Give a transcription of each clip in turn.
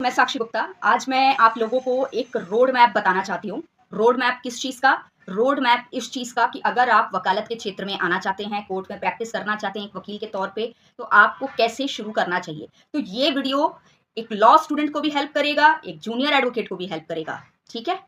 मैं साक्षी गुप्ता। आज मैं आप लोगों को एक रोड मैप बताना चाहती हूँ। रोड मैप किस चीज़ का? रोड मैप इस चीज़ का कि अगर आप वकालत के क्षेत्र में आना चाहते हैं, कोर्ट में प्रैक्टिस करना चाहते हैं एक वकील के तौर पे, तो आपको कैसे शुरू करना चाहिए। तो ये वीडियो एक लॉ स्टूडेंट को भी हेल्प करेगा, एक जूनियर एडवोकेट को भी हेल्प करेगा, ठीक है?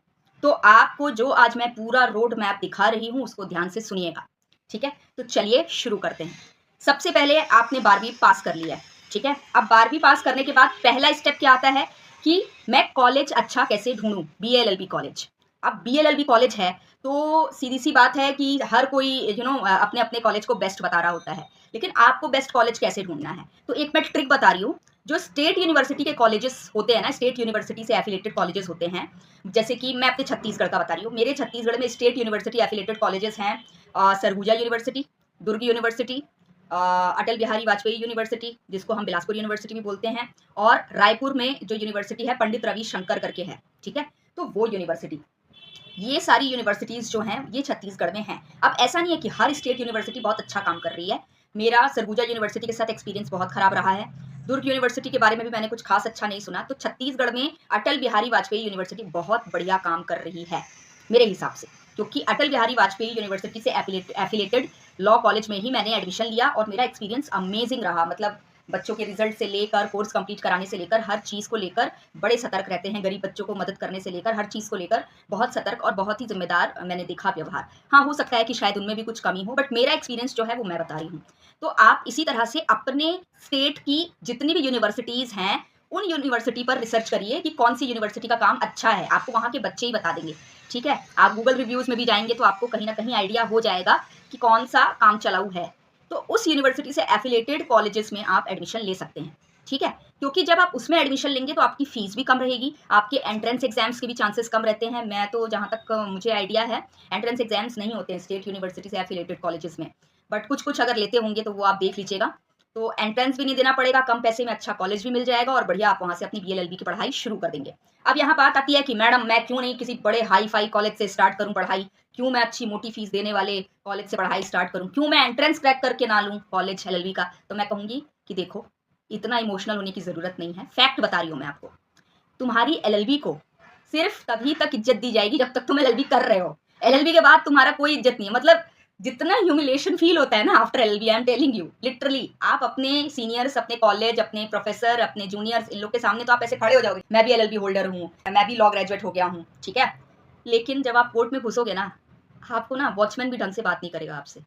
तो आपको जो आज मैं पूरा रोड मैप दिखा रही हूँ, उसको ध्यान से सुनिएगा, ठीक है? तो चलिए शुरू करते हैं। सबसे पहले आपने 12वीं पास कर लिया है, ठीक है? अब 12वीं पास करने के बाद पहला स्टेप क्या आता है कि मैं कॉलेज अच्छा कैसे ढूंढूं, बीएलएलबी कॉलेज। अब बीएलएलबी कॉलेज है तो सीधी सी बात है कि हर कोई अपने अपने कॉलेज को बेस्ट बता रहा होता है, लेकिन आपको बेस्ट कॉलेज कैसे ढूंढना है। तो एक मैं ट्रिक बता रही हूँ। जो स्टेट यूनिवर्सिटी के कॉलेजेस होते हैं ना, स्टेट यूनिवर्सिटी से एफिलेटेड कॉलेजेस होते हैं, जैसे कि मैं अपने छत्तीसगढ़ का बता रही हूँ। मेरे छत्तीसगढ़ में स्टेट यूनिवर्सिटी एफिलेटेड कॉलेजेस हैं सरगुजा यूनिवर्सिटी, दुर्ग यूनिवर्सिटी, अटल बिहारी वाजपेयी यूनिवर्सिटी, जिसको हम बिलासपुर यूनिवर्सिटी भी बोलते हैं, और रायपुर में जो यूनिवर्सिटी है पंडित रवि शंकर करके है, ठीक है? तो वो यूनिवर्सिटी, ये सारी यूनिवर्सिटीज जो हैं ये छत्तीसगढ़ में हैं। अब ऐसा नहीं है कि हर स्टेट यूनिवर्सिटी बहुत अच्छा काम कर रही है। मेरा सरगुजा यूनिवर्सिटी के साथ एक्सपीरियंस बहुत खराब रहा है। दुर्ग यूनिवर्सिटी के बारे में भी मैंने कुछ खास अच्छा नहीं सुना। तो छत्तीसगढ़ में अटल बिहारी वाजपेयी यूनिवर्सिटी बहुत बढ़िया काम कर रही है मेरे हिसाब से, क्योंकि अटल बिहारी वाजपेयी यूनिवर्सिटी से एफिलेटेड लॉ कॉलेज में ही मैंने एडमिशन लिया और मेरा एक्सपीरियंस अमेजिंग रहा। मतलब बच्चों के रिजल्ट से लेकर कोर्स कंप्लीट कराने से लेकर हर चीज़ को लेकर बड़े सतर्क रहते हैं। गरीब बच्चों को मदद करने से लेकर हर चीज़ को लेकर बहुत सतर्क और बहुत ही जिम्मेदार मैंने देखा व्यवहार। हाँ, हो सकता है कि शायद उनमें भी कुछ कमी हो, बट मेरा एक्सपीरियंस जो है वो मैं बता रही हूँ। तो आप इसी तरह से अपने स्टेट की जितनी भी यूनिवर्सिटीज़ हैं, उन यूनिवर्सिटी पर रिसर्च करिए कि कौन सी यूनिवर्सिटी का काम अच्छा है। आपको वहाँ के बच्चे ही बता देंगे, ठीक है? आप गूगल रिव्यूज़ में भी जाएंगे तो आपको कहीं ना कहीं आइडिया हो जाएगा कि कौन सा काम चलाऊ है। तो उस यूनिवर्सिटी से एफिलेटेड कॉलेजेस में आप एडमिशन ले सकते हैं, ठीक है? क्योंकि जब आप उसमें एडमिशन लेंगे तो आपकी फीस भी कम रहेगी, आपके एंट्रेंस एग्जाम्स के भी चांसेस कम रहते हैं। मैं तो जहाँ तक मुझे आइडिया है, एंट्रेंस एग्जाम्स नहीं होते हैं स्टेट यूनिवर्सिटी से एफिलेटेड कॉलेजेस में, बट कुछ कुछ अगर लेते होंगे तो वो आप देख लीजिएगा। तो एंट्रेंस भी नहीं देना पड़ेगा, कम पैसे में अच्छा कॉलेज भी मिल जाएगा और बढ़िया आप वहाँ से अपनी बीएलएलबी की पढ़ाई शुरू कर देंगे। अब यहाँ बात आती है कि मैडम मैं क्यों नहीं किसी बड़े हाई फाई कॉलेज से स्टार्ट करूँ पढ़ाई, क्यों मैं अच्छी मोटी फीस देने वाले कॉलेज से पढ़ाई स्टार्ट करूँ, क्यों मैं एंट्रेंस क्रैक करके ना लूँ कॉलेज एलएलबी का। तो मैं कहूँगी कि देखो, इतना इमोशनल होने की ज़रूरत नहीं है। फैक्ट बता रही हूँ मैं आपको। तुम्हारी एलएलबी को सिर्फ तभी तक इज्जत दी जाएगी जब तक तुम एलएलबी कर रहे हो। एलएलबी के बाद तुम्हारा कोई इज्जत नहीं है। मतलब जितना ह्यूमिलेशन फील होता है ना after LLB, I am telling you literally, आप अपने सीनियर्स, अपने कॉलेज, अपने प्रोफेसर, अपने जूनियर्स, इन लोग के सामने तो आप ऐसे खड़े हो जाओगे, मैं भी एलएलबी होल्डर हूँ, मैं भी लॉ ग्रेजुएट हो गया हूँ, ठीक है? लेकिन जब आप कोर्ट में घुसोगे ना, आपको ना वॉचमैन भी ढंग से बात नहीं करेगा आपसे।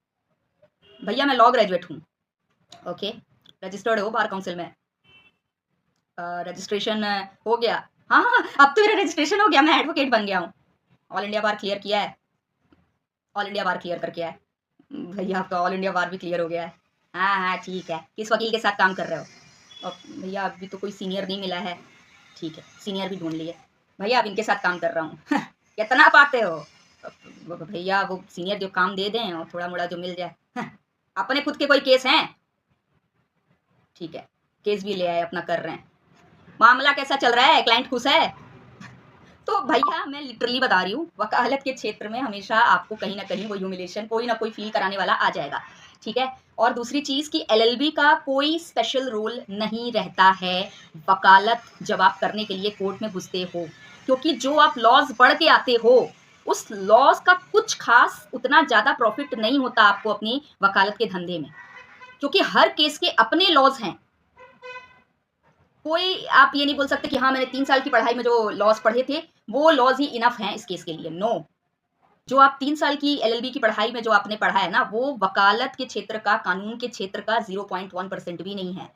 भैया मैं लॉ ग्रेजुएट हूँ, ओके, रजिस्टर्ड हो बार काउंसिल में, रजिस्ट्रेशन हो गया। हाँ हाँ, अब तो मेरा रजिस्ट्रेशन हो गया, मैं एडवोकेट बन गया हूँ, ऑल इंडिया बार क्लियर किया है, ऑल इंडिया बार क्लियर करके आए। भैया आपका ऑल इंडिया बार भी क्लियर हो गया है। हाँ हाँ ठीक है, किस वकील के साथ काम कर रहे हो? और भैया अभी तो कोई सीनियर नहीं मिला है। ठीक है, सीनियर भी ढूंढ लिए। भैया अब इनके साथ काम कर रहा हूँ। कितना पाते हो? भैया वो सीनियर जो काम दे दें और थोड़ा मोड़ा जो मिल जाए। अपने खुद के कोई केस हैं? ठीक है, केस भी ले आए, अपना कर रहे हैं। मामला कैसा चल रहा है, क्लाइंट खुश है? तो भैया मैं लिटरली बता रही हूँ, वकालत के क्षेत्र में हमेशा आपको कहीं ना कहीं वो ह्यूमिलेशन कोई ना कोई फील कराने वाला आ जाएगा, ठीक है? और दूसरी चीज कि एलएलबी का कोई स्पेशल रोल नहीं रहता है वकालत जब आप करने के लिए कोर्ट में घुसते हो, क्योंकि जो आप लॉज पढ़ के आते हो उस लॉज का कुछ खास उतना ज्यादा प्रॉफिट नहीं होता आपको अपनी वकालत के धंधे में, क्योंकि हर केस के अपने लॉज हैं। कोई आप ये नहीं बोल सकते कि हाँ मैंने 3 साल की पढ़ाई में जो लॉज पढ़े थे वो लॉज ही इनफ हैं इस केस के लिए। नो, जो आप 3 साल की एलएलबी की पढ़ाई में जो आपने पढ़ा है ना, वो वकालत के क्षेत्र का, कानून के क्षेत्र का 0.1% भी नहीं है।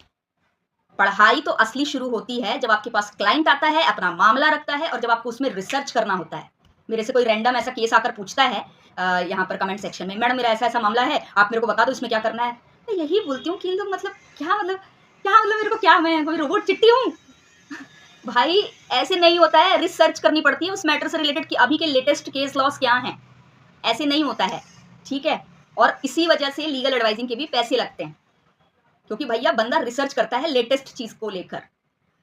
पढ़ाई तो असली शुरू होती है जब आपके पास क्लाइंट आता है, अपना मामला रखता है और जब आपको उसमें रिसर्च करना होता है। मेरे से कोई रैंडम ऐसा केस आकर पूछता है यहाँ पर कमेंट सेक्शन में, मैडम मेरा ऐसा ऐसा मामला है, आप मेरे को बता दो इसमें क्या करना है। मैं यही बोलती हूँ कि इन लोग मतलब क्या मतलब मेरे को क्या, मैं कोई रोबोट चिट्टी हूँ? भाई ऐसे नहीं होता है, रिसर्च करनी पड़ती है उस मैटर से रिलेटेड कि अभी के लेटेस्ट केस लॉस क्या हैं। ऐसे नहीं होता है, ठीक है? और इसी वजह से लीगल एडवाइजिंग के भी पैसे लगते हैं, क्योंकि भैया बंदा रिसर्च करता है लेटेस्ट चीज को लेकर।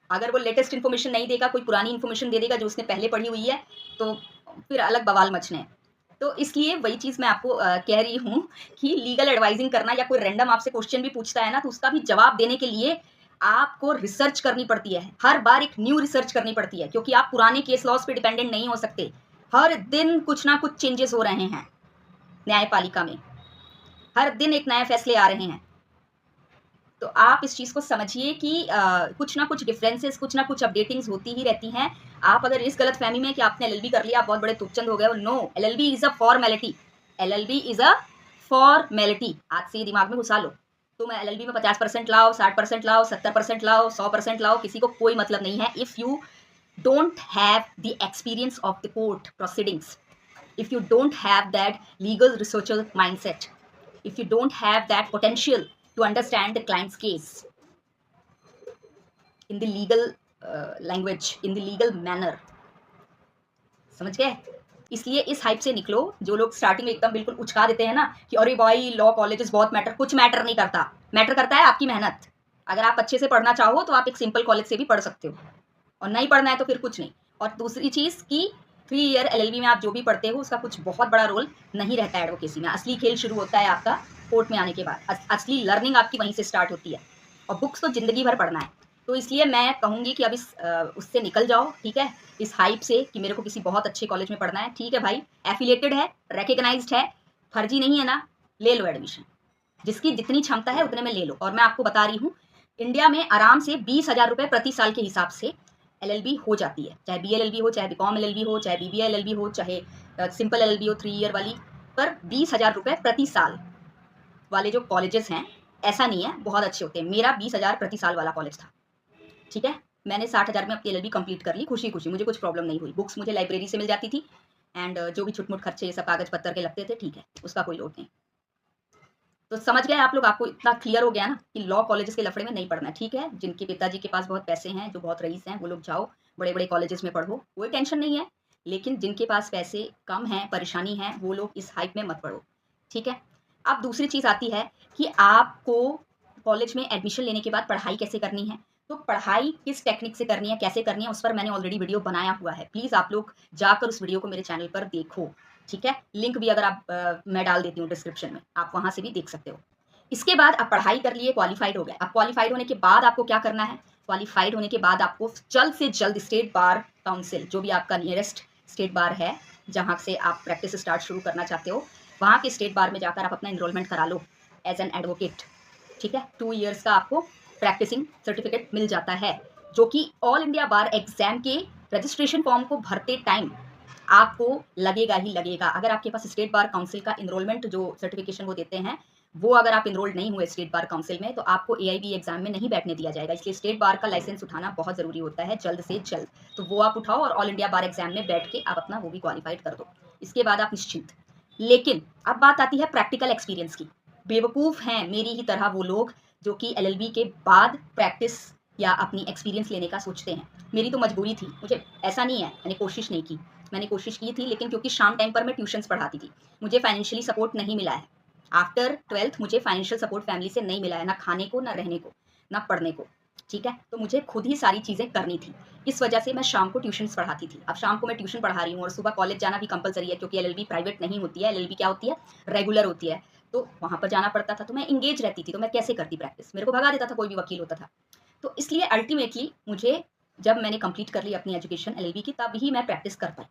अगर वो लेटेस्ट इन्फॉर्मेशन नहीं देगा, कोई पुरानी इन्फॉर्मेशन दे देगा जो उसने पहले पढ़ी हुई है, तो फिर अलग बवाल मचने। तो इसलिए वही चीज़ मैं आपको कह रही हूँ कि लीगल एडवाइजिंग करना, या कोई रैंडम आपसे क्वेश्चन भी पूछता है ना, तो उसका भी जवाब देने के लिए आपको रिसर्च करनी पड़ती है, हर बार एक न्यू रिसर्च करनी पड़ती है, क्योंकि आप पुराने केस लॉज पे डिपेंडेंट नहीं हो सकते। हर दिन कुछ ना कुछ चेंजेस हो रहे हैं न्यायपालिका में, हर दिन एक नए फैसले आ रहे हैं। तो आप इस चीज़ को समझिए कि कुछ ना कुछ डिफरेंसेस, कुछ ना कुछ अपडेटिंग्स होती ही रहती हैं। आप अगर इस गलतफ़हमी में कि आपने एलएलबी कर लिया, आप बहुत बड़े तुपचंद हो गए हो, no, LLB is a formality. LLB is a formality. आज से ये दिमाग में घुसा लो। तुम एलएलबी में 50% लाओ, 60% लाओ, 70% लाओ, 100% लाओ, किसी को कोई मतलब नहीं है। If you don't have the experience of the court proceedings, if you don't have that legal researcher mindset, if you don't have that potential to understand the client's case in the legal language, in the legal manner, समझ गए? इसलिए इस hype से निकलो। जो लोग starting में एकदम बिल्कुल उचका देते हैं ना कि अरे भाई लॉ कॉलेजेस बहुत मैटर, कुछ मैटर नहीं करता। मैटर करता है आपकी मेहनत। अगर आप अच्छे से पढ़ना चाहो तो आप एक सिंपल कॉलेज से भी पढ़ सकते हो, और नहीं पढ़ना है तो फिर कुछ नहीं। और दूसरी चीज़ कि 3 ईयर एलएलबी में आप जो भी पढ़ते हो उसका कुछ बहुत बड़ा रोल नहीं रहता है एडवोकेसी में। असली खेल शुरू होता है आपका कोर्ट में आने के बाद। असली लर्निंग आपकी वहीं से स्टार्ट होती है, और बुक्स तो ज़िंदगी भर पढ़ना है। तो इसलिए मैं कहूँगी कि अब उससे निकल जाओ, ठीक है? इस हाइप से कि मेरे को किसी बहुत अच्छे कॉलेज में पढ़ना है। ठीक है भाई, एफिलिएटेड है, रिकॉग्नाइज्ड है, फर्जी नहीं है ना, ले लो एडमिशन। जिसकी जितनी क्षमता है उतने में ले लो। और मैं आपको बता रही हूँ, इंडिया में आराम से 20,000 रुपये प्रति साल के हिसाब से एलएलबी हो जाती है। चाहे बीएलएलबी हो, चाहे बीकॉम एलएलबी हो, चाहे बीबीए एलएलबी हो, चाहे सिंपल एलएलबी हो 3 ईयर वाली, पर 20,000 रुपये प्रति साल वाले जो कॉलेजेस हैं, ऐसा नहीं है, बहुत अच्छे होते हैं। मेरा 20,000 प्रति साल वाला कॉलेज था, ठीक है? मैंने 60,000 में अपनी एलएलबी कंप्लीट कर ली खुशी-खुशी, मुझे कुछ प्रॉब्लम नहीं हुई। बुक्स मुझे लाइब्रेरी से मिल जाती थी, एंड जो भी छुट-मुट खर्चे ये सब कागज़ पत्तर के लगते थे, ठीक है, उसका कोई लोड नहीं। तो समझ गए आप लोग? आपको इतना क्लियर हो गया ना कि लॉ कॉलेजेस के लफड़े में नहीं पढ़ना है, ठीक है? जिनके पिताजी के पास बहुत पैसे हैं, जो बहुत रईस हैं, वो लोग जाओ, बड़े-बड़े कॉलेजेस में पढ़ो, कोई टेंशन नहीं है। लेकिन जिनके पास पैसे कम हैं, परेशानी है, वो लोग इस हाइप में मत पढ़ो, ठीक है? अब दूसरी चीज़ आती है कि आपको कॉलेज में एडमिशन लेने के बाद पढ़ाई कैसे करनी है। तो पढ़ाई किस टेक्निक से करनी है, कैसे करनी है, उस पर मैंने ऑलरेडी वीडियो बनाया हुआ है। प्लीज़ आप लोग जाकर उस वीडियो को मेरे चैनल पर देखो, ठीक है? लिंक भी अगर आप मैं डाल देती हूँ डिस्क्रिप्शन में, आप वहाँ से भी देख सकते हो। इसके बाद आप पढ़ाई कर लिए, क्वालिफाइड हो गए। अब क्वालिफाइड होने के बाद आपको क्या करना है? क्वालिफाइड होने के बाद आपको जल्द से जल्द स्टेट बार काउंसिल, जो भी आपका नियरेस्ट स्टेट बार है, जहाँ से आप प्रैक्टिस स्टार्ट शुरू करना चाहते हो, वहाँ के स्टेट बार में जाकर आप अपना एनरोलमेंट करा लो एज एन एडवोकेट, ठीक है? 2 ईयर्स का आपको प्रैक्टिसिंग सर्टिफिकेट मिल जाता है, जो कि ऑल इंडिया बार एग्जाम के रजिस्ट्रेशन फॉर्म को भरते टाइम आपको लगेगा ही लगेगा। अगर आपके पास स्टेट बार काउंसिल का एनरोलमेंट जो सर्टिफिकेशन वो देते हैं, वो अगर आप एनरोल्ड नहीं हुए स्टेट बार काउंसिल में, तो आपको एआईबी एग्जाम में नहीं बैठने दिया जाएगा। इसलिए स्टेट बार का लाइसेंस उठाना बहुत ज़रूरी होता है, जल्द से जल्द। तो वो आप उठाओ और ऑल इंडिया बार एग्जाम में बैठ के आप अपना वो भी क्वालिफाइड कर दो। इसके बाद आप निश्चिंत। लेकिन अब बात आती है प्रैक्टिकल एक्सपीरियंस की। बेवकूफ़ हैं मेरी ही तरह वो लोग जो कि एलएलबी के बाद प्रैक्टिस या अपनी एक्सपीरियंस लेने का सोचते हैं। मेरी तो मजबूरी थी, मुझे ऐसा नहीं है मैंने कोशिश नहीं की। मैंने कोशिश की थी, लेकिन क्योंकि शाम टाइम पर मैं ट्यूशन्स पढ़ाती थी, मुझे फाइनेंशियली सपोर्ट नहीं मिला है। आफ्टर 12th मुझे फाइनेंशियल सपोर्ट फैमिली से नहीं मिला है, ना खाने को, ना रहने को, ना पढ़ने को, ठीक है? तो मुझे खुद ही सारी चीज़ें करनी थी। इस वजह से मैं शाम को ट्यूशन्स पढ़ाती थी। अब शाम को मैं ट्यूशन पढ़ा रही हूँ और सुबह कॉलेज जाना भी कंपलसरी है, क्योंकि एलएलबी प्राइवेट नहीं होती है। एलएलबी क्या होती है? रेगुलर होती है। तो वहाँ पर जाना पड़ता था, तो मैं एंगेज रहती थी, तो मैं कैसे करती प्रैक्टिस? मेरे को भगा देता था कोई भी वकील होता था। तो इसलिए अल्टीमेटली मुझे, जब मैंने कंप्लीट कर ली अपनी एजुकेशन एलएलबी की, तब ही मैं प्रैक्टिस कर पाई।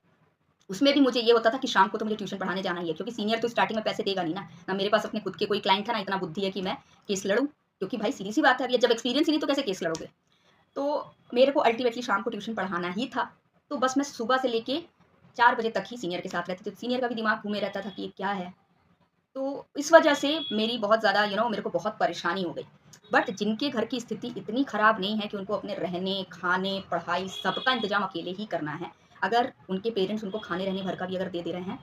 उसमें भी मुझे ये होता था कि शाम को तो मुझे ट्यूशन पढ़ाने जाना ही है, क्योंकि सीनियर तो स्टार्टिंग में पैसे देगा नहीं ना। ना मेरे पास अपने खुद के कोई क्लाइंट था, ना इतना बुद्धि है कि मैं केस लड़ूँ, क्योंकि भाई सीधी सी बात है, अब ये जब एक्सपीरियंस ही नहीं तो कैसे केस लड़ोगे? तो मेरे को अल्टीमेटली शाम को ट्यूशन पढ़ाना ही था। तो बस मैं सुबह से लेके 4 बजे तक ही सीनियर के साथ रहती थी। तो सीनियर का भी दिमाग घूमे रहता था कि ये क्या है? तो इस वजह से मेरी बहुत ज़्यादा मेरे को बहुत परेशानी हो गई। बट जिनके घर की स्थिति इतनी ख़राब नहीं है कि उनको अपने रहने, खाने, पढ़ाई सबका इंतज़ाम अकेले ही करना है, अगर उनके पेरेंट्स उनको खाने, रहने भर का भी अगर दे दे रहे हैं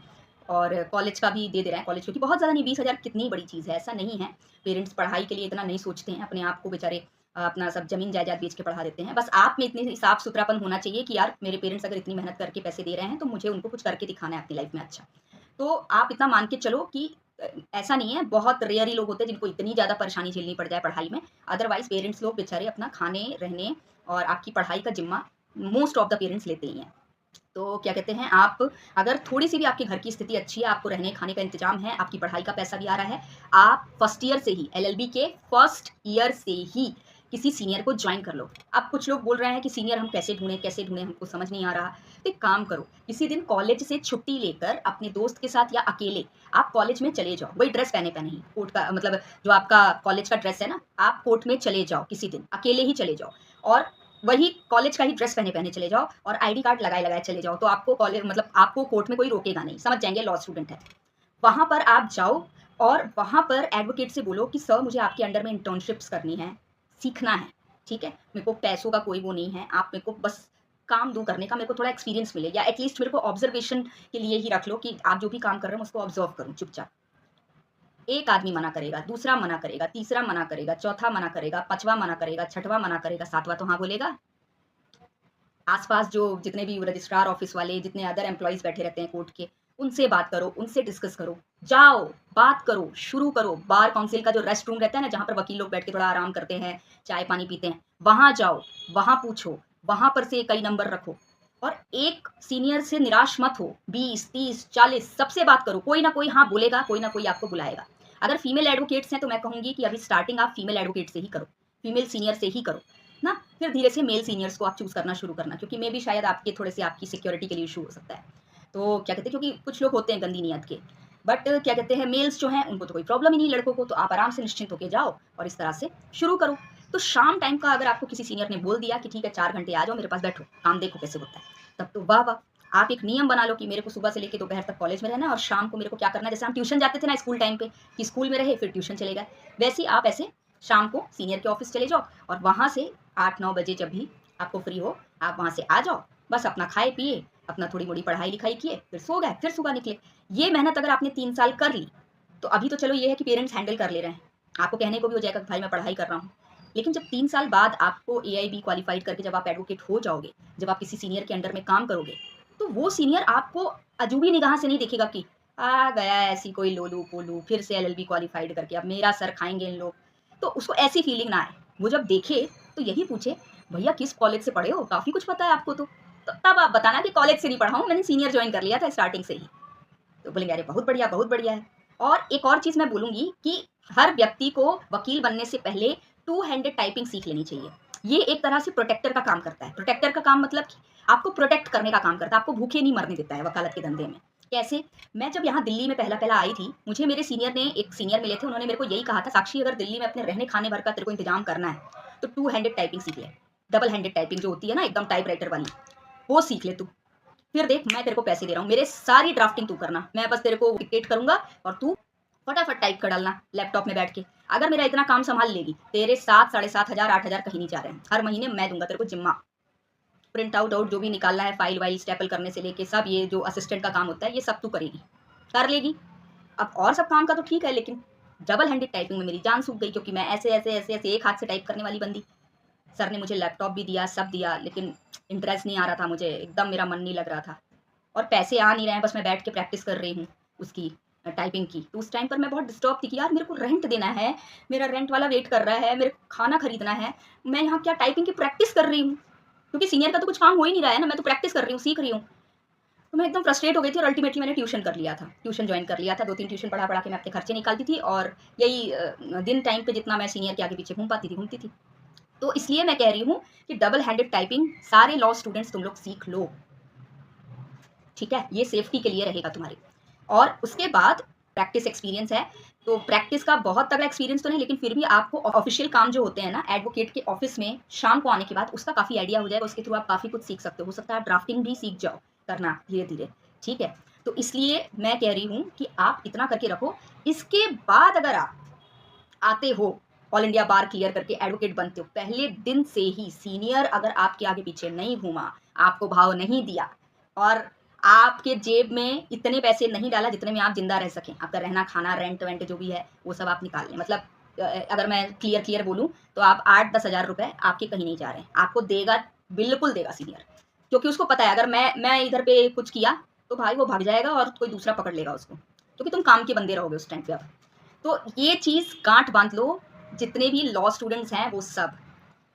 और कॉलेज का भी दे दे रहे हैं, कॉलेज क्योंकि बहुत ज़्यादा नहीं, 20,000 कितनी बड़ी चीज़ है, ऐसा नहीं है। पेरेंट्स पढ़ाई के लिए इतना नहीं सोचते हैं, अपने आप को बेचारे अपना सब ज़मीन जायदाद बेच के पढ़ा देते हैं। बस आप में इतनी साफ-सुथरापन होना चाहिए कि यार मेरे पेरेंट्स अगर इतनी मेहनत करके पैसे दे रहे हैं, तो मुझे उनको कुछ करके दिखाना है अपनी लाइफ़ में अच्छा। तो आप इतना मान के चलो कि ऐसा नहीं है, बहुत रेयर ही लोग होते हैं जिनको इतनी ज़्यादा परेशानी झेलनी पड़ जाए पढ़ाई में। अदरवाइज़ पेरेंट्स लोग बेचारे अपना खाने, रहने और आपकी पढ़ाई का ज़िम्मा मोस्ट ऑफ द पेरेंट्स लेते ही हैं। तो क्या कहते हैं, आप अगर थोड़ी-सी भी आपके घर की स्थिति अच्छी है, आपको रहने खाने का इंतज़ाम है, आपकी पढ़ाई का पैसा भी आ रहा है, आप फर्स्ट ईयर से ही एलएलबी के फर्स्ट ईयर से ही किसी सीनियर को ज्वाइन कर लो। अब कुछ लोग बोल रहे हैं कि सीनियर हम कैसे ढूंढें, हमको समझ नहीं आ रहा। तो एक काम करो, किसी दिन कॉलेज से छुट्टी लेकर अपने दोस्त के साथ या अकेले आप कॉलेज में चले जाओ। वही ड्रेस पहने पहने ही, कोर्ट का मतलब जो आपका कॉलेज का ड्रेस है ना, आप कोर्ट में चले जाओ, किसी दिन अकेले ही चले जाओ और वही कॉलेज का ही ड्रेस पहने पहने चले जाओ और आईडी कार्ड लगाए लगाए चले जाओ। तो आपको कॉलेज मतलब आपको कोर्ट में कोई रोकेगा नहीं, समझ जाएंगे लॉ स्टूडेंट है। वहां पर आप जाओ और वहां पर एडवोकेट से बोलो कि सर मुझे आपके अंडर में इंटर्नशिप्स करनी है, सीखना है, ठीक है, मेरे को पैसों का कोई वो नहीं है, आप मेरे को बस काम दो करने का, मेरे को थोड़ा एक्सपीरियंस मिले, या एटलीस्ट मेरे को ऑब्जर्वेशन के लिए ही रख लो कि आप जो भी काम कर रहे हो उसको ऑब्जर्व करूँ चुपचाप। एक आदमी मना करेगा, दूसरा मना करेगा, तीसरा मना करेगा, चौथा मना करेगा, पांचवा मना करेगा, छठवां मना करेगा, सातवां तो हाँ बोलेगा। आसपास जो जितने भी रजिस्ट्रार ऑफिस वाले, जितने अदर एम्प्लॉयज बैठे रहते हैं कोर्ट के, उनसे बात करो, उनसे डिस्कस करो, जाओ बात करो, शुरू करो। बार काउंसिल का जो रेस्ट रूम रहता है ना, जहाँ पर वकील लोग बैठ के थोड़ा आराम करते हैं, चाय पानी पीते हैं, वहां जाओ, वहां पूछो, वहां पर से कई नंबर रखो और एक सीनियर से निराश मत हो। 20, 30, 40 सबसे बात करो, कोई ना कोई हाँ बोलेगा, कोई ना कोई आपको बुलाएगा। अगर फीमेल एडवोकेट्स हैं तो मैं कहूंगी कि अभी स्टार्टिंग आप फीमेल एडवोकेट से ही करो, फीमेल सीनियर से ही करो ना, फिर धीरे से मेल सीनियर्स को आप चूज करना शुरू करना, क्योंकि मे भी शायद आपके थोड़े से आपकी सिक्योरिटी के लिए इशू हो सकता है। तो क्या कहते हैं, क्योंकि कुछ लोग होते हैं गंदी नीयत के, बट क्या कहते हैं मेल्स जो हैं उनको तो कोई प्रॉब्लम ही नहीं, लड़कों को तो आप आराम से निश्चिंत होकर जाओ और इस तरह से शुरू करो। तो शाम टाइम का अगर आपको किसी सीनियर ने बोल दिया कि ठीक है 4 घंटे आ जाओ मेरे पास बैठो, काम देखो कैसे होता है, तब तो वाह वाह। आप एक नियम बना लो कि मेरे को सुबह से लेकर दोपहर तक कॉलेज में रहना है और शाम को मेरे को क्या करना है, जैसे हम ट्यूशन जाते थे ना स्कूल टाइम पे कि स्कूल में रहे फिर ट्यूशन चले गए, वैसे ही आप ऐसे शाम को सीनियर के ऑफिस चले जाओ और वहां से 8-9 बजे जब भी आपको फ्री हो आप वहां से आ जाओ, बस अपना खाए पिए, अपना थोड़ी मोड़ी पढ़ाई लिखाई किए, फिर सो गए, फिर सुबह निकले। ये मेहनत अगर आपने 3 साल कर ली तो अभी तो चलो ये है कि पेरेंट्स हैंडल कर ले रहे हैं, आपको कहने को भी हो जाएगा कि भाई मैं पढ़ाई कर रहा हूँ, लेकिन जब 3 साल बाद आपको AIB क्वालिफाइड करके जब आप एडवोकेट हो जाओगे, जब आप किसी सीनियर के अंडर में काम करोगे, तो वो सीनियर आपको अजूबी निगाह से नहीं देखेगा कि आ गया ऐसी कोई लोलू पोलू फिर से LLB क्वालिफाइड करके अब मेरा सर खाएंगे इन लोग। तो उसको ऐसी फीलिंग ना आए, वो जब देखे तो यही पूछे भैया किस कॉलेज से पढ़े हो, काफी कुछ पता है आपको तो तब आप बताना कि कॉलेज से नहीं पढ़ा हूँ, मैंने सीनियर ज्वाइन कर लिया था स्टार्टिंग से ही। तो बोलेंगे अरे बहुत बढ़िया है। और एक और चीज मैं बोलूंगी कि हर व्यक्ति को वकील बनने से पहले 2-हैंडेड टाइपिंग सीख लेनी चाहिए। ये एक तरह से प्रोटेक्टर का काम करता है। प्रोटेक्टर का काम मतलब कि आपको प्रोटेक्ट करने का काम करता है, आपको भूखे नहीं मरने देता है वकालत के धंधे में। कैसे? मैं जब यहाँ दिल्ली में पहला पहला आई थी, मुझे मेरे सीनियर ने एक सीनियर मिले थे, उन्होंने मेरे को यही कहा था, साक्षी अगर दिल्ली में अपने रहने खाने भर का तेरे को इंतजाम करना है तो 2-हैंडेड टाइपिंग सीख ले। डबल हैंडेड टाइपिंग जो होती है ना एकदम टाइप राइटर वाली, वो सीख ले तू। फिर देख मैं तेरे को पैसे दे रहा हूँ, मेरे सारी ड्राफ्टिंग तू करना, मैं बस तेरे को डिक्टेट करूंगा और तू फटाफट टाइप कर डालना लैपटॉप में बैठ के। अगर मेरा इतना काम संभाल लेगी, तेरे 7-7,500 8,000 कहीं नहीं जा रहे हैं, हर महीने मैं दूंगा तेरे को जिम्मा। प्रिंट आउट जो भी निकालना है, फाइल वाइल स्टेपल करने से लेके सब, ये जो असिस्टेंट का काम होता है ये सब तू करेगी, कर लेगी। अब और सब काम का तो ठीक है, लेकिन डबल हैंडेड टाइपिंग में मेरी जान सूख गई, क्योंकि मैं ऐसे ऐसे ऐसे ऐसे एक हाथ से टाइप करने वाली बंदी। सर ने मुझे लैपटॉप भी दिया, सब दिया, लेकिन इंटरेस्ट नहीं आ रहा था मुझे, एकदम मेरा मन नहीं लग रहा था और पैसे आ नहीं रहे हैं, बस मैं बैठ के प्रैक्टिस कर रही हूँ उसकी टाइपिंग की। तो उस टाइम पर मैं बहुत डिस्टर्ब थी कि यार मेरे को रेंट देना है, मेरा रेंट वाला वेट कर रहा है, मेरे को खाना खरीदना है, मैं यहाँ क्या टाइपिंग की प्रैक्टिस कर रही हूँ, क्योंकि सीनियर का तो कुछ काम हो ही नहीं रहा है ना, मैं तो प्रैक्टिस कर रही हूँ, सीख रही हूँ। तो मैं एकदम फ्रस्ट्रेट हो गई थी और अल्टीमेटली मैंने ट्यूशन कर लिया था, ट्यूशन ज्वाइन कर लिया था। 2-3 ट्यूशन पढ़ा पढ़ा के मैं अपने खर्चे निकालती थी और यही दिन टाइम पे जितना मैं सीनियर के आगे पीछे घूमती थी। तो इसलिए मैं कह रही हूँ कि डबल हैंडेड टाइपिंग सारे लॉ स्टूडेंट्स तुम लोग सीख लो, ठीक है, ये सेफ्टी के लिए रहेगा तुम्हारी। और उसके बाद प्रैक्टिस एक्सपीरियंस है, तो प्रैक्टिस का बहुत तगड़ा एक्सपीरियंस तो नहीं, लेकिन फिर भी आपको ऑफिशियल काम जो होते हैं ना एडवोकेट के ऑफिस में शाम को आने के बाद उसका काफ़ी आइडिया हो जाएगा, उसके थ्रू आप काफ़ी कुछ सीख सकते हो सकता है आप ड्राफ्टिंग भी सीख जाओ करना धीरे धीरे, ठीक है। तो इसलिए मैं कह रही हूँ कि आप इतना करके रखो। इसके बाद अगर आप आते हो ऑल इंडिया बार क्लियर करके एडवोकेट बनते हो, पहले दिन से ही सीनियर अगर आपके आगे पीछे नहीं घूमा, आपको भाव नहीं दिया और आपके जेब में इतने पैसे नहीं डाला जितने में आप जिंदा रह सकें, आपका रहना खाना रेंट वेंट जो भी है वो सब आप निकाल लें, मतलब अगर मैं क्लियर बोलूँ तो आप 8-10 हज़ार रुपए आपके कहीं नहीं जा रहे हैं, आपको देगा, बिल्कुल देगा सीनियर, क्योंकि उसको पता है अगर मैं इधर पे कुछ किया तो भाई वो भाग जाएगा और कोई दूसरा पकड़ लेगा उसको, क्योंकि तुम काम के बंदे रहोगे उस टाइम पे। अब तो ये चीज़ गांठ बांध लो, जितने भी लॉ स्टूडेंट्स हैं वो सब,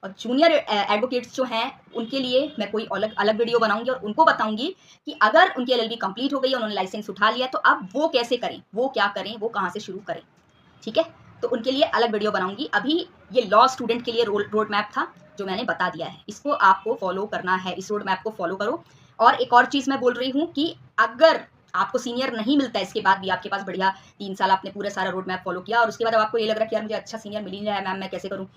और जूनियर एडवोकेट्स जो हैं उनके लिए मैं कोई अलग अलग वीडियो बनाऊंगी और उनको बताऊंगी कि अगर उनकी LLB कंप्लीट हो गई, उन्होंने लाइसेंस उठा लिया, तो अब वो कैसे करें, वो क्या करें, वो कहाँ से शुरू करें, ठीक है। तो उनके लिए अलग वीडियो बनाऊंगी। अभी ये लॉ स्टूडेंट के लिए रोड मैप था जो मैंने बता दिया है, इसको आपको फॉलो करना है, इस रोड मैप को फॉलो करो। और एक और चीज़ मैं बोल रही हूँ कि अगर आपको सीनियर नहीं मिलता है, इसके बाद भी आपके पास बढ़िया 3 साल आपने पूरा सारा रोड मैप फॉलो किया और उसके बाद अब आपको ये लग रहा है कि यार मुझे अच्छा सीनियर मिल ही नहीं रहा है मैम, मैं कैसे करूँ?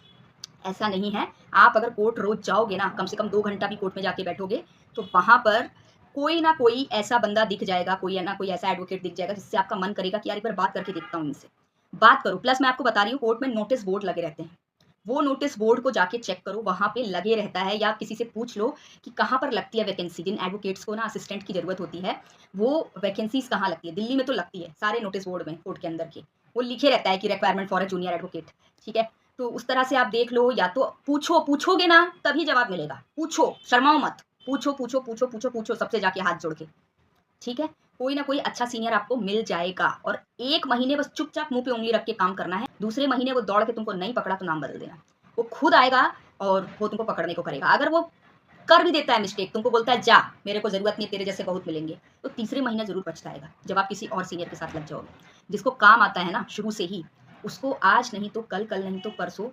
ऐसा नहीं है। आप अगर कोर्ट रोज़ जाओगे ना, कम से कम 2 घंटा भी कोर्ट में जाके बैठोगे, तो वहाँ पर कोई ना कोई ऐसा बंदा दिख जाएगा, कोई ना कोई ऐसा एडवोकेट दिख जाएगा जिससे आपका मन करेगा कि यार एक बार बात करके देखता हूँ इनसे। बात करो, प्लस मैं आपको बता रही हूँ कोर्ट में नोटिस बोर्ड लगे रहते हैं। वो नोटिस बोर्ड को जाके चेक करो, वहाँ पे लगे रहता है, या किसी से पूछ लो कि कहाँ पर लगती है वैकेंसी। जिन एडवोकेट्स को ना असिस्टेंट की ज़रूरत होती है, वो वैकेंसीज़ कहाँ लगती है? दिल्ली में तो लगती है, सारे नोटिस बोर्ड में, कोर्ट के अंदर के। वो लिखे रहता है कि requirement for a junior advocate, ठीक है? तो उस तरह से आप देख लो, या तो पूछो, पूछोगे ना तभी जवाब मिलेगा। पूछो, शर्माओ मत। पूछो, पूछो, पूछो, पूछो, पूछो सबसे जाके हाथ जोड़ के, ठीक है? कोई ना कोई अच्छा सीनियर आपको मिल जाएगा और 1 महीने बस चुपचाप मुँह पे उँगली रख के काम करना है। दूसरे महीने वो दौड़ के तुमको नहीं पकड़ा तो नाम बदल देना। वो खुद आएगा और वो तुमको पकड़ने को करेगा। अगर वो कर भी देता है मिस्टेक, तुमको बोलता है जा, मेरे को ज़रूरत नहीं है, तेरे जैसे बहुत मिलेंगे, तो तीसरे महीने ज़रूर पछताएगा, जब आप किसी और सीनियर के साथ लग जाओगे। जिसको काम आता है ना शुरू से ही, उसको आज नहीं तो कल नहीं तो परसों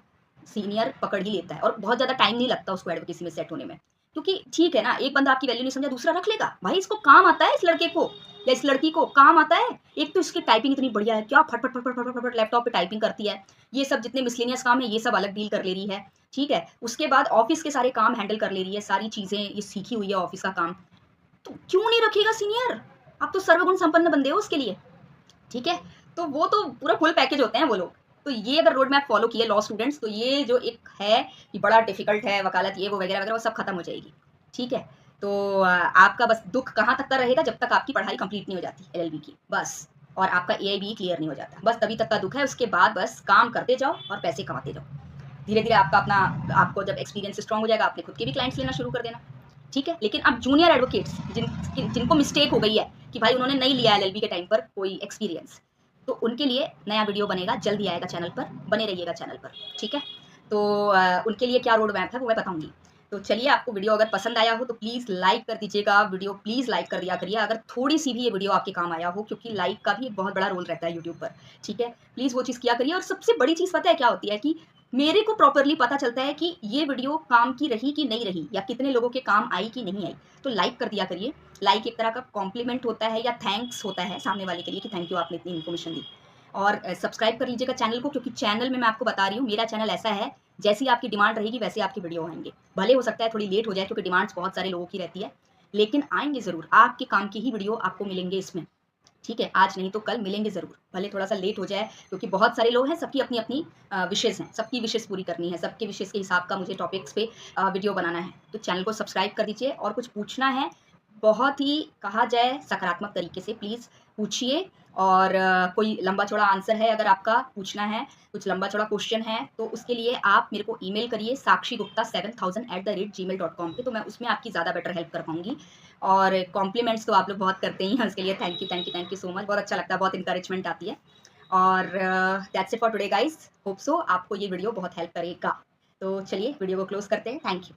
सीनियर पकड़ ही लेता है और बहुत ज़्यादा टाइम नहीं लगता उसको एडवोकेसी में सेट होने में। क्योंकि ठीक है ना, एक बंदा आपकी वैल्यू नहीं समझा, दूसरा रख लेगा। भाई इसको काम आता है, इस लड़के को या इस लड़की को काम आता है। एक तो इसकी टाइपिंग इतनी बढ़िया है, क्या फट फट फट फट फट फट लैपटॉप पे टाइपिंग करती है। ये सब जितने मिसलेनियस काम है ये सब अलग डील कर ले रही है, ठीक है? उसके बाद ऑफिस के सारे काम हैंडल कर ले रही है, सारी चीज़ें ये सीखी हुई है ऑफिस का काम। तो क्यों नहीं रखेगा सीनियर? आप तो सर्वगुण संपन्न बंदे हो उसके लिए, ठीक है? तो वो तो पूरा फुल पैकेज होते हैं वो लोग। तो ये अगर रोड मैप फॉलो किए लॉ स्टूडेंट्स, तो ये जो एक है कि बड़ा डिफिकल्ट है वकालत, ये वो वगैरह वगैरह, वो सब खत्म हो जाएगी, ठीक है? तो आपका बस दुख कहाँ तक का रहेगा, जब तक आपकी पढ़ाई कंप्लीट नहीं हो जाती एलएलबी की, बस। और आपका एआईबी क्लियर नहीं हो जाता, बस तभी तक का दुख है। उसके बाद बस काम करते जाओ और पैसे कमाते जाओ। धीरे धीरे आपका अपना, आपको जब एक्सपीरियंस स्ट्रांग हो जाएगा, आपने खुद के भी क्लाइंट्स लेना शुरू कर देना, ठीक है? लेकिन अब जूनियर एडवोकेट्स जिनको मिस्टेक हो गई है कि भाई उन्होंने नहीं लिया एलएलबी के टाइम पर कोई एक्सपीरियंस, तो उनके लिए नया वीडियो बनेगा, जल्दी आएगा चैनल पर, बने रहिएगा चैनल पर, ठीक है? तो उनके लिए क्या रोड मैप है वो मैं बताऊंगी। तो चलिए, आपको वीडियो अगर पसंद आया हो तो प्लीज़ लाइक कर दीजिएगा, वीडियो प्लीज़ लाइक कर दिया करिए अगर थोड़ी सी भी ये वीडियो आपके काम आया हो, क्योंकि लाइक का भी एक बहुत बड़ा रोल रहता है यूट्यूब पर, ठीक है? प्लीज़ वो चीज़ किया करिए। और सबसे बड़ी चीज़ पता है क्या होती है, कि मेरे को प्रॉपरली पता चलता है कि ये वीडियो काम की रही कि नहीं रही, या कितने लोगों के काम आई कि नहीं आई। तो लाइक कर दिया करिए। लाइक एक तरह का कॉम्प्लीमेंट होता है या थैंक्स होता है सामने वाले के लिए कि थैंक यू, आपने इतनी इन्फॉर्मेशन दी। और सब्सक्राइब कर लीजिएगा चैनल को, क्योंकि चैनल में मैं आपको बता रही हूँ, मेरा चैनल ऐसा है, जैसी आपकी डिमांड रहेगी वैसे आपकी वीडियो आएंगे। भले हो सकता है थोड़ी लेट हो जाए, क्योंकि डिमांड्स बहुत सारे लोगों की रहती है, लेकिन आएंगे ज़रूर। आपके काम की ही वीडियो आपको मिलेंगे इसमें, ठीक है? आज नहीं तो कल मिलेंगे ज़रूर, भले थोड़ा सा लेट हो जाए, क्योंकि बहुत सारे लोग हैं, सबकी अपनी अपनी विशेज़ हैं, सबकी विशेज़ पूरी करनी है, सबके विशेज़ के हिसाब का मुझे टॉपिक्स पे वीडियो बनाना है। तो चैनल को सब्सक्राइब कर दीजिए, और कुछ पूछना है, बहुत ही कहा जाए सकारात्मक तरीके से प्लीज़ पूछिए। और कोई लंबा चौड़ा आंसर है अगर आपका पूछना है, कुछ लंबा चौड़ा क्वेश्चन है, तो उसके लिए आप मेरे को ईमेल करिए sakshigupta7000@gmail.com पे, तो मैं उसमें आपकी ज़्यादा बेटर हेल्प कर पाऊँगी। और कॉम्प्लीमेंट्स तो आप लोग बहुत करते ही हैं, उसके लिए thank you, thank you, thank you so much. बहुत अच्छा लगता है, बहुत इंकरेजमेंट आती है। और that's it for today guys, hope so आपको ये वीडियो बहुत हेल्प करेगा। तो चलिए वीडियो को क्लोज़ करते हैं। Thank you.